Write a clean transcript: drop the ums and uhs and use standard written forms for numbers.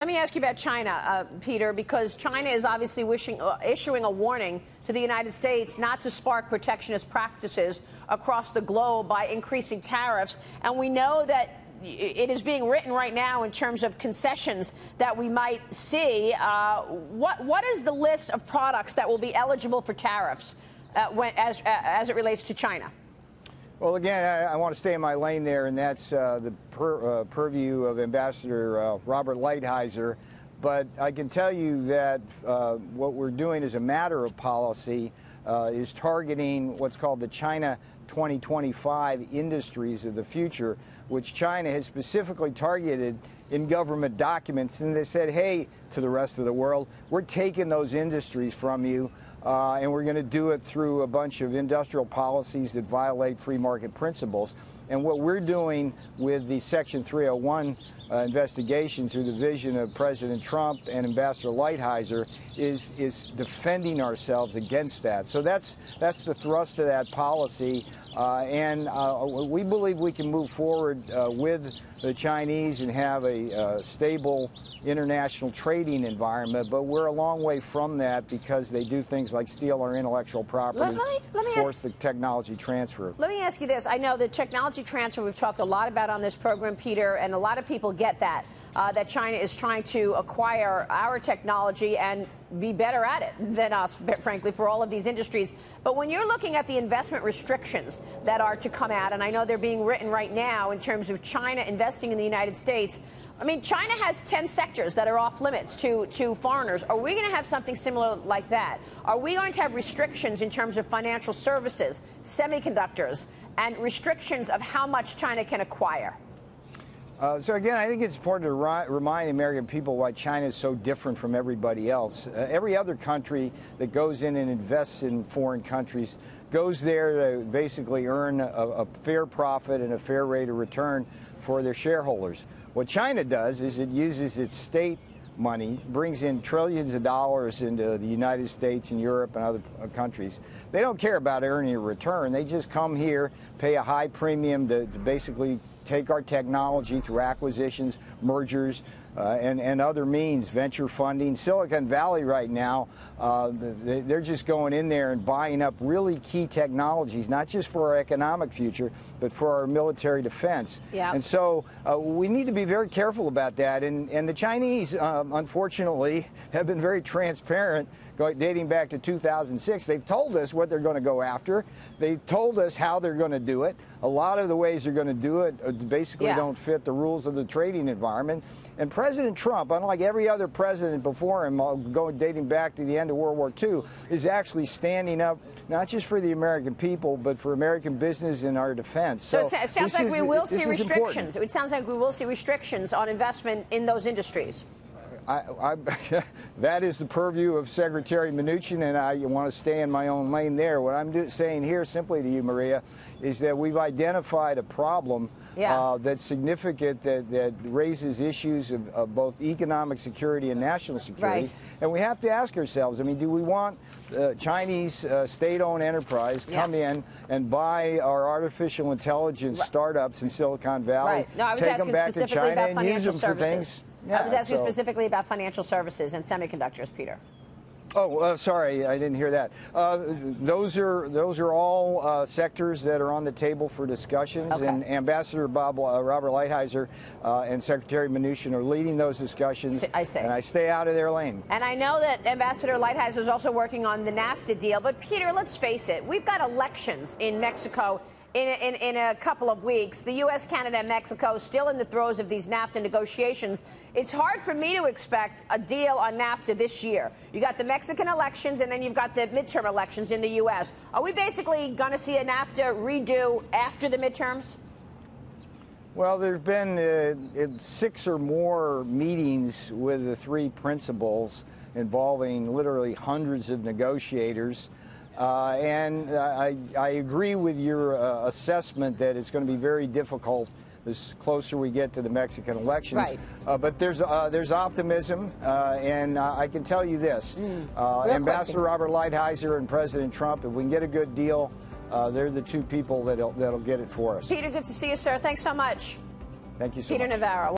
Let me ask you about China, Peter, because China is obviously issuing a warning to the United States not to spark protectionist practices across the globe by increasing tariffs. And we know that it is being written right now in terms of concessions that we might see. What is the list of products that will be eligible for tariffs as it relates to China? Well, again, I want to stay in my lane there, and that's the purview of Ambassador Robert Lighthizer. But I can tell you that what we're doing as a matter of policy is targeting what's called the China 2025 industries of the future, which China has specifically targeted in government documents. And they said, hey, to the rest of the world, we're taking those industries from you. And we're going to do it through a bunch of industrial policies that violate free market principles. And what we're doing with the Section 301 investigation through the vision of President Trump and Ambassador Lighthizer is defending ourselves against that. So that's the thrust of that policy. And we believe we can move forward with the Chinese and have a stable international trading environment. But we're a long way from that because they do things like steal our intellectual property, force the technology transfer. Let me ask you this. I know the technology transfer we've talked a lot about on this program, Peter, and a lot of people get that, that China is trying to acquire our technology and be better at it than us, frankly, for all of these industries. But when you're looking at the investment restrictions that are to come out, and I know they're being written right now in terms of China investing in the United States, I mean, China has 10 sectors that are off limits to foreigners. Are we going to have something similar like that? Are we going to have restrictions in terms of financial services, semiconductors, and restrictions of how much China can acquire? So again, I think it's important to remind the American people why China is so different from everybody else. Every other country that goes in and invests in foreign countries goes there to basically earn a fair profit and a fair rate of return for their shareholders. What China does is it uses its state money, brings in trillions of dollars into the United States and Europe and other countries. They don't care about earning a return. They just come here, pay a high premium to basically take our technology through acquisitions, mergers, and other means, venture funding. Silicon Valley right now, they're just going in there and buying up really key technologies, not just for our economic future, but for our military defense. Yeah. And so we need to be very careful about that. And the Chinese, unfortunately, have been very transparent dating back to 2006. They've told us what they're going to go after. They've told us how they're going to do it. A lot of the ways they're going to do it basically don't fit the rules of the trading environment. And President Trump, unlike every other president before him, dating back to the end of World War II, is actually standing up not just for the American people, but for American business and our defense. So it sounds like we will see restrictions. It sounds like we will see restrictions on investment in those industries. That is the purview of Secretary Mnuchin, and I want to stay in my own lane there. What I'm saying here simply to you, Maria, is that we've identified a problem that's significant, that raises issues of both economic security and national security. Right. And we have to ask ourselves, I mean, do we want Chinese state-owned enterprise come in and buy our artificial intelligence startups in Silicon Valley, take them back to China and use them for things? Yeah, I was asking specifically about financial services and semiconductors, Peter. Oh, sorry, I didn't hear that. Those are all sectors that are on the table for discussions, and Ambassador Robert Lighthizer and Secretary Mnuchin are leading those discussions. I see. And I stay out of their lane. And I know that Ambassador Lighthizer is also working on the NAFTA deal. But Peter, let's face it, we've got elections in Mexico in a couple of weeks. The U.S., Canada, and Mexico still in the throes of these NAFTA negotiations. It's hard for me to expect a deal on NAFTA this year. You got the Mexican elections, and then you've got the midterm elections in the U.S. Are we basically going to see a NAFTA redo after the midterms? Well, there have been 6 or more meetings with the 3 principals involving literally hundreds of negotiators. And I agree with your assessment that it's going to be very difficult the closer we get to the Mexican elections. Right. But there's optimism, and I can tell you this. Ambassador Robert Lighthizer and President Trump, if we can get a good deal, they're the 2 people that'll get it for us. Peter, good to see you, sir. Thanks so much. Thank you so much. Peter Navarro.